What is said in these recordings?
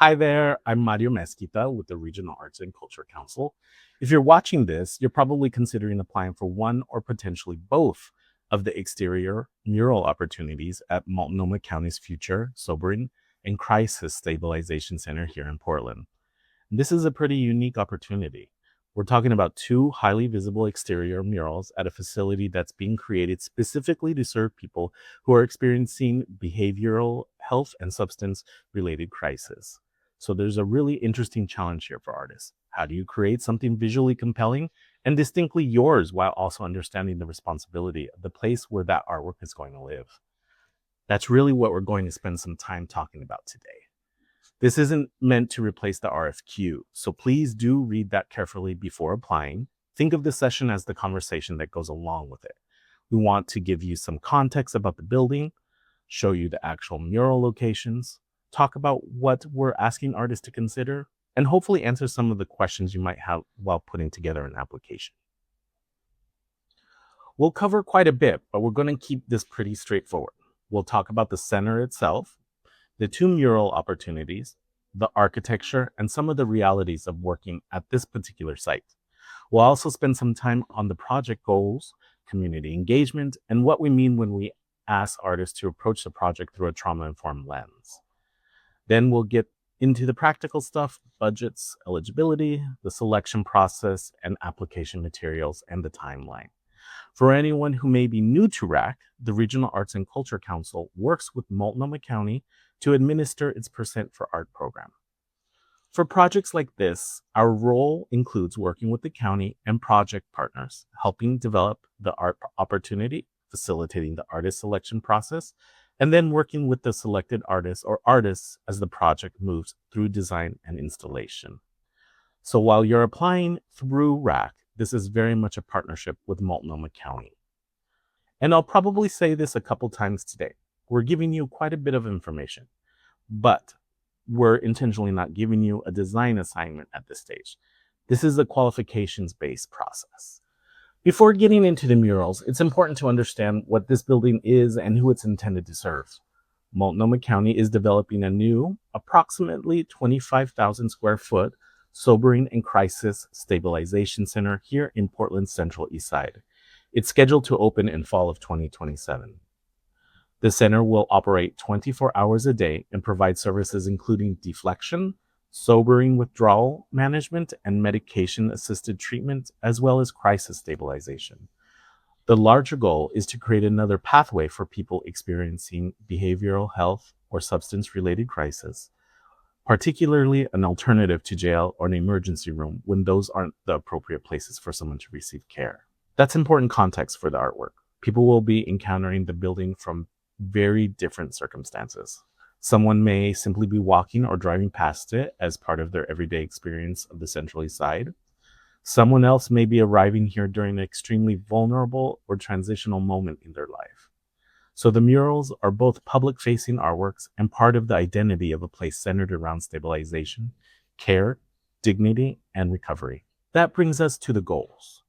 Hi there, I'm Mario Mezquita with the Regional Arts and Culture Council. If you're watching this, you're probably considering applying for one or potentially both of the exterior mural opportunities at Multnomah County's Future, Sobering, and Crisis Stabilization Center here in Portland. This is a pretty unique opportunity. We're talking about two highly visible exterior murals at a facility that's being created specifically to serve people who are experiencing behavioral health and substance related crisis. So there's a really interesting challenge here for artists. How do you create something visually compelling and distinctly yours while also understanding the responsibility of the place where that artwork is going to live? That's really what we're going to spend some time talking about today. This isn't meant to replace the RFQ, so please do read that carefully before applying. Think of the session as the conversation that goes along with it. We want to give you some context about the building, show you the actual mural locations, talk about what we're asking artists to consider, and hopefully answer some of the questions you might have while putting together an application. We'll cover quite a bit, but we're going to keep this pretty straightforward. We'll talk about the center itself, the two mural opportunities, the architecture, and some of the realities of working at this particular site. We'll also spend some time on the project goals, community engagement, and what we mean when we ask artists to approach the project through a trauma-informed lens. Then we'll get into the practical stuff, budgets, eligibility, the selection process, and application materials, and the timeline. For anyone who may be new to RAC, the Regional Arts and Culture Council works with Multnomah County to administer its Percent for Art program. For projects like this, our role includes working with the county and project partners, helping develop the art opportunity, facilitating the artist selection process, and then working with the selected artists or artists as the project moves through design and installation. So while you're applying through RAC, this is very much a partnership with Multnomah County. And I'll probably say this a couple times today. We're giving you quite a bit of information, but we're intentionally not giving you a design assignment at this stage. This is a qualifications-based process. Before getting into the murals, it's important to understand what this building is and who it's intended to serve. Multnomah County is developing a new, approximately 25,000 square foot, Sobering and Crisis Stabilization Center here in Portland's Central East Side. It's scheduled to open in fall of 2027. The center will operate 24 hours a day and provide services including deflection, sobering withdrawal management, and medication-assisted treatment, as well as crisis stabilization. The larger goal is to create another pathway for people experiencing behavioral health or substance-related crisis, particularly an alternative to jail or an emergency room when those aren't the appropriate places for someone to receive care. That's important context for the artwork. People will be encountering the building from very different circumstances. Someone may simply be walking or driving past it as part of their everyday experience of the Central East Side. Someone else may be arriving here during an extremely vulnerable or transitional moment in their life. So the murals are both public-facing artworks and part of the identity of a place centered around stabilization, care, dignity, and recovery. That brings us to the goals.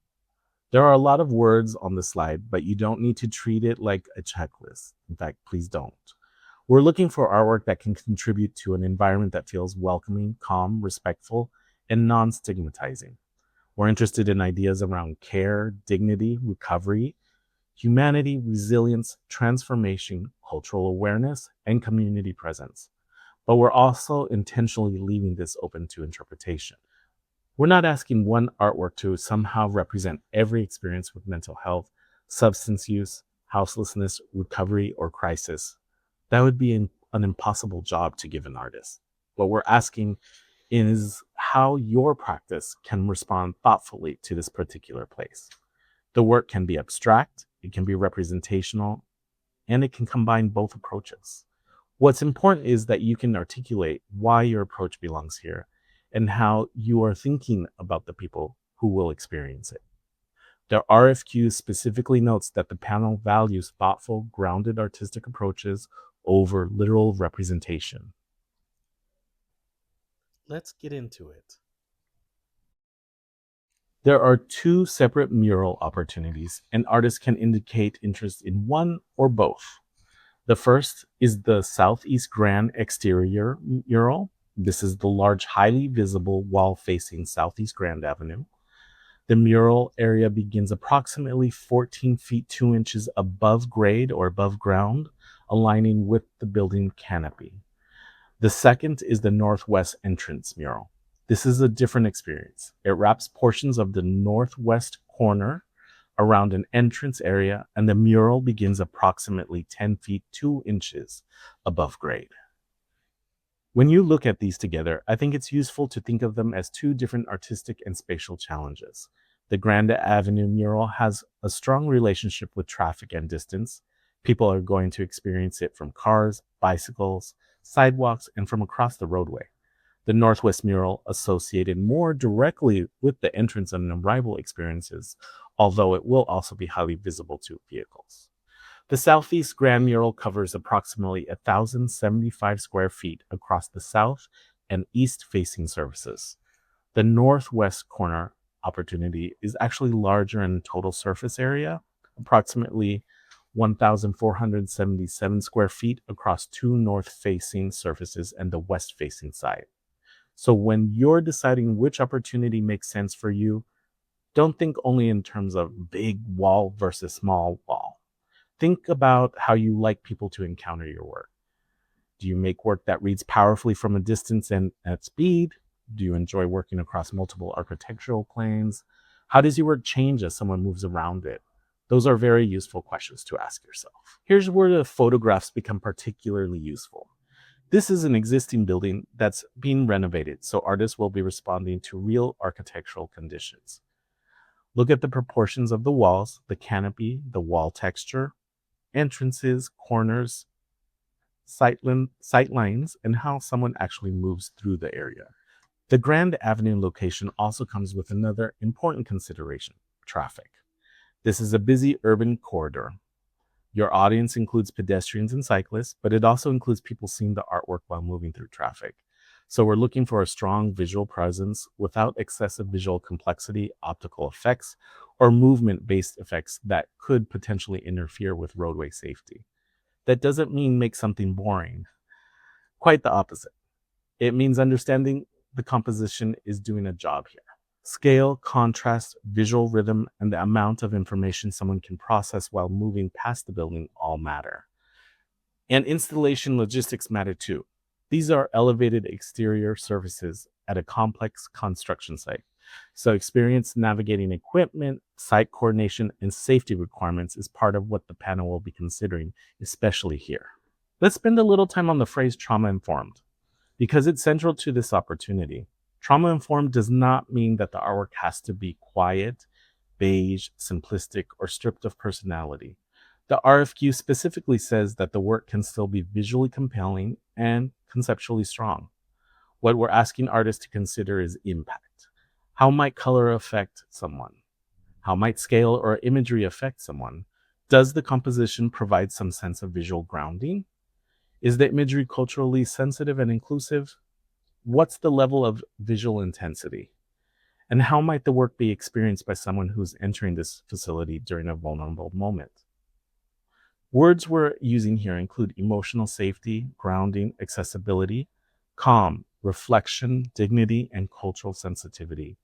There are a lot of words on the slide, but you don't need to treat it like a checklist. In fact, please don't. We're looking for artwork that can contribute to an environment that feels welcoming, calm, respectful, and non-stigmatizing. We're interested in ideas around care, dignity, recovery, humanity, resilience, transformation, cultural awareness, and community presence. But we're also intentionally leaving this open to interpretation. We're not asking one artwork to somehow represent every experience with mental health, substance use, houselessness, recovery, or crisis. That would be an impossible job to give an artist. What we're asking is how your practice can respond thoughtfully to this particular place. The work can be abstract, it can be representational, and it can combine both approaches. What's important is that you can articulate why your approach belongs here and how you are thinking about the people who will experience it. The RFQ specifically notes that the panel values thoughtful, grounded artistic approaches over literal representation. Let's get into it. There are two separate mural opportunities, and artists can indicate interest in one or both. The first is the Southeast Grand exterior mural. This is the large, highly visible wall facing Southeast Grand Avenue. The mural area begins approximately 14 feet 2 inches above grade or above ground, aligning with the building canopy. The second is the northwest entrance mural. This is a different experience. It wraps portions of the northwest corner around an entrance area, and the mural begins approximately 10 feet 2 inches above grade. When you look at these together, I think it's useful to think of them as two different artistic and spatial challenges. The Grand Avenue mural has a strong relationship with traffic and distance. People are going to experience it from cars, bicycles, sidewalks, and from across the roadway. The Northwest mural associated more directly with the entrance and arrival experiences, although it will also be highly visible to vehicles. The Southeast Grand mural covers approximately 1,075 square feet across the south and east facing surfaces. The northwest corner opportunity is actually larger in total surface area, approximately 1,477 square feet across two north facing surfaces and the west facing side. So when you're deciding which opportunity makes sense for you, don't think only in terms of big wall versus small wall. Think about how you like people to encounter your work. Do you make work that reads powerfully from a distance and at speed? Do you enjoy working across multiple architectural planes? How does your work change as someone moves around it? Those are very useful questions to ask yourself. Here's where the photographs become particularly useful. This is an existing building that's being renovated, so artists will be responding to real architectural conditions. Look at the proportions of the walls, the canopy, the wall texture, entrances, corners, sight lines, and how someone actually moves through the area. The Grand Avenue location also comes with another important consideration: traffic. This is a busy urban corridor. Your audience includes pedestrians and cyclists, but it also includes people seeing the artwork while moving through traffic. So we're looking for a strong visual presence without excessive visual complexity, optical effects, or movement-based effects that could potentially interfere with roadway safety. That doesn't mean make something boring. Quite the opposite. It means understanding the composition is doing a job here. Scale, contrast, visual rhythm, and the amount of information someone can process while moving past the building all matter. And installation logistics matter too. These are elevated exterior surfaces at a complex construction site. So experience navigating equipment, site coordination, and safety requirements is part of what the panel will be considering, especially here. Let's spend a little time on the phrase trauma-informed, because it's central to this opportunity. Trauma-informed does not mean that the artwork has to be quiet, beige, simplistic, or stripped of personality. The RFQ specifically says that the work can still be visually compelling and conceptually strong. What we're asking artists to consider is impact. How might color affect someone? How might scale or imagery affect someone? Does the composition provide some sense of visual grounding? Is the imagery culturally sensitive and inclusive? What's the level of visual intensity? And how might the work be experienced by someone who's entering this facility during a vulnerable moment? Words we're using here include emotional safety, grounding, accessibility, calm, reflection, dignity, and cultural sensitivity.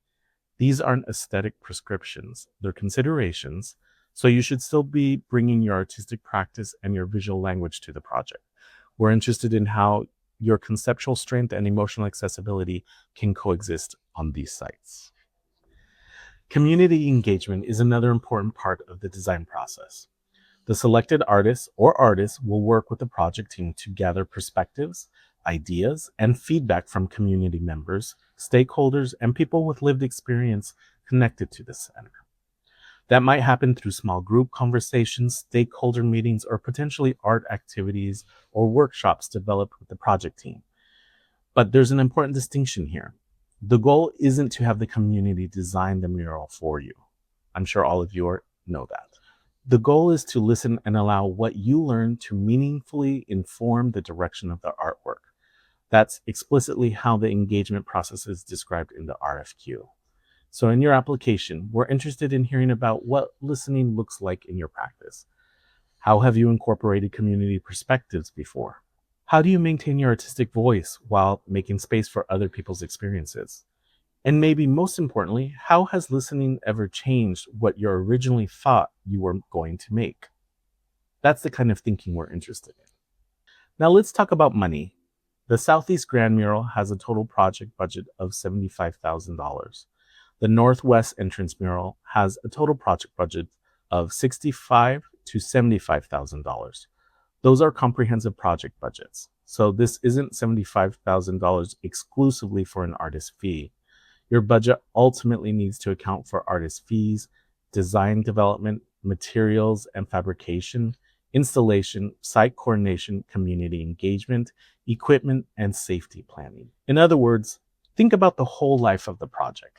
These aren't aesthetic prescriptions, they're considerations, so you should still be bringing your artistic practice and your visual language to the project. We're interested in how your conceptual strength and emotional accessibility can coexist on these sites. Community engagement is another important part of the design process. The selected artists or artists will work with the project team to gather perspectives, ideas, and feedback from community members, stakeholders, and people with lived experience connected to the center. That might happen through small group conversations, stakeholder meetings, or potentially art activities or workshops developed with the project team. But there's an important distinction here. The goal isn't to have the community design the mural for you. I'm sure all of you know that. The goal is to listen and allow what you learn to meaningfully inform the direction of the artwork. That's explicitly how the engagement process is described in the RFQ. So in your application, we're interested in hearing about what listening looks like in your practice. How have you incorporated community perspectives before? How do you maintain your artistic voice while making space for other people's experiences? And maybe most importantly, how has listening ever changed what you originally thought you were going to make? That's the kind of thinking we're interested in. Now let's talk about money. The Southeast Grand Mural has a total project budget of $75,000. The Northwest Entrance Mural has a total project budget of $65,000 to $75,000. Those are comprehensive project budgets. So this isn't $75,000 exclusively for an artist fee. Your budget ultimately needs to account for artist fees, design development, materials and fabrication, installation, site coordination, community engagement, equipment, and safety planning. In other words, think about the whole life of the project.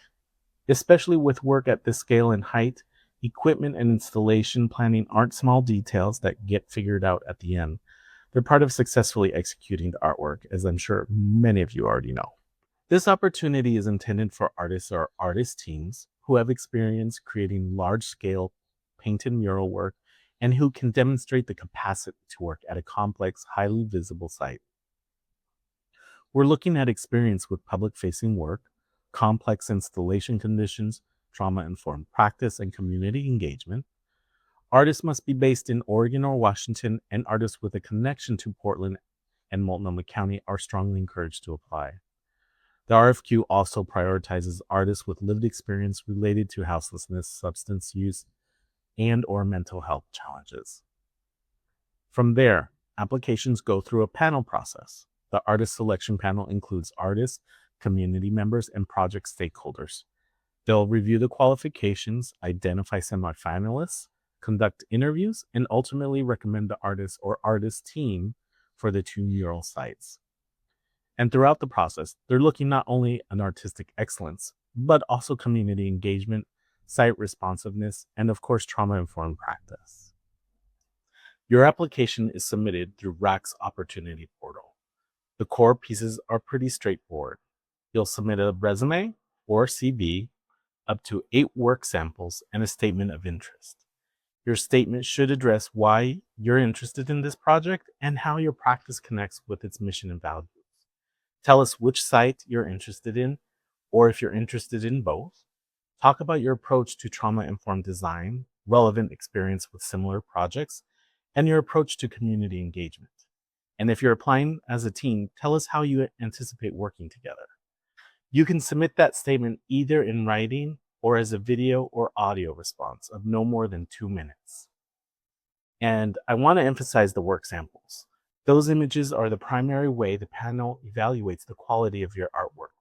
Especially with work at this scale and height, equipment and installation planning aren't small details that get figured out at the end. They're part of successfully executing the artwork, as I'm sure many of you already know. This opportunity is intended for artists or artist teams who have experience creating large-scale painted mural work and who can demonstrate the capacity to work at a complex, highly visible site. We're looking at experience with public-facing work, complex installation conditions, trauma-informed practice, and community engagement. Artists must be based in Oregon or Washington, and artists with a connection to Portland and Multnomah County are strongly encouraged to apply. The RFQ also prioritizes artists with lived experience related to houselessness, substance use, and/or mental health challenges. From there, applications go through a panel process. The artist selection panel includes artists, community members, and project stakeholders. They'll review the qualifications, identify semifinalists, conduct interviews, and ultimately recommend the artist or artist team for the two mural sites. And throughout the process, they're looking not only at artistic excellence, but also community engagement, site responsiveness, and of course, trauma-informed practice. Your application is submitted through RAC's Opportunity Portal. The core pieces are pretty straightforward. You'll submit a resume or CV, up to 8 work samples, and a statement of interest. Your statement should address why you're interested in this project and how your practice connects with its mission and values. Tell us which site you're interested in, or if you're interested in both. Talk about your approach to trauma-informed design, relevant experience with similar projects, and your approach to community engagement. And if you're applying as a team, tell us how you anticipate working together. You can submit that statement either in writing or as a video or audio response of no more than 2 minutes. And I want to emphasize the work samples. Those images are the primary way the panel evaluates the quality of your artwork.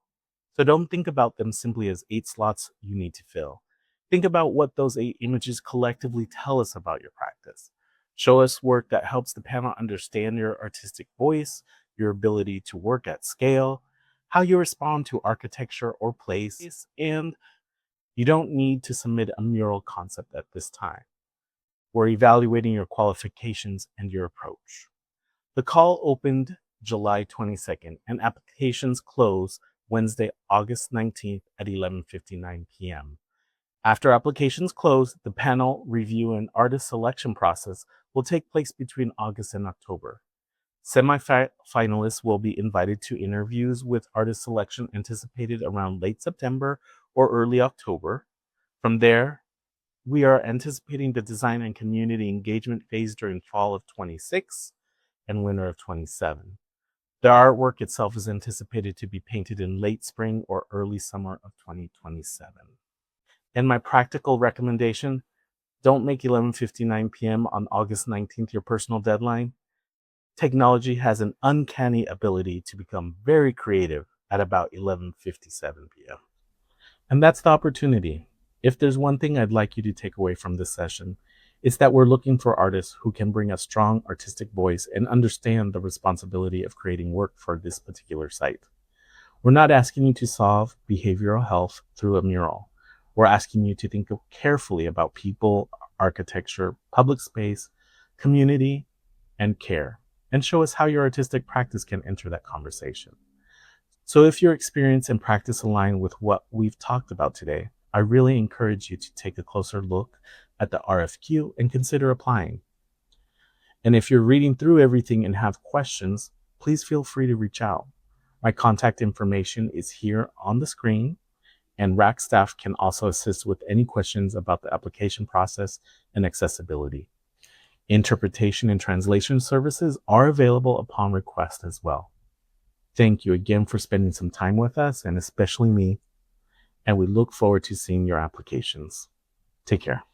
So don't think about them simply as 8 slots you need to fill. Think about what those 8 images collectively tell us about your practice. Show us work that helps the panel understand your artistic voice, your ability to work at scale, how you respond to architecture or place, and you don't need to submit a mural concept at this time. We're evaluating your qualifications and your approach. The call opened July 22nd and applications close Wednesday, August 19th at 11:59 p.m. After applications close, the panel review and artist selection process will take place between August and October. Semi-finalists will be invited to interviews with artist selection anticipated around late September or early October. From there, we are anticipating the design and community engagement phase during fall of 26 and winter of 27. The artwork itself is anticipated to be painted in late spring or early summer of 2027. And my practical recommendation, don't make 11:59 p.m. on August 19th your personal deadline. Technology has an uncanny ability to become very creative at about 11:57 p.m. And that's the opportunity. If there's one thing I'd like you to take away from this session, it's that we're looking for artists who can bring a strong artistic voice and understand the responsibility of creating work for this particular site. We're not asking you to solve behavioral health through a mural. We're asking you to think carefully about people, architecture, public space, community, and care, and show us how your artistic practice can enter that conversation. So if your experience and practice align with what we've talked about today, I really encourage you to take a closer look at the RFQ and consider applying. And if you're reading through everything and have questions, please feel free to reach out. My contact information is here on the screen, and RAC staff can also assist with any questions about the application process and accessibility. Interpretation and translation services are available upon request as well. Thank you again for spending some time with us, and especially me, and we look forward to seeing your applications. Take care.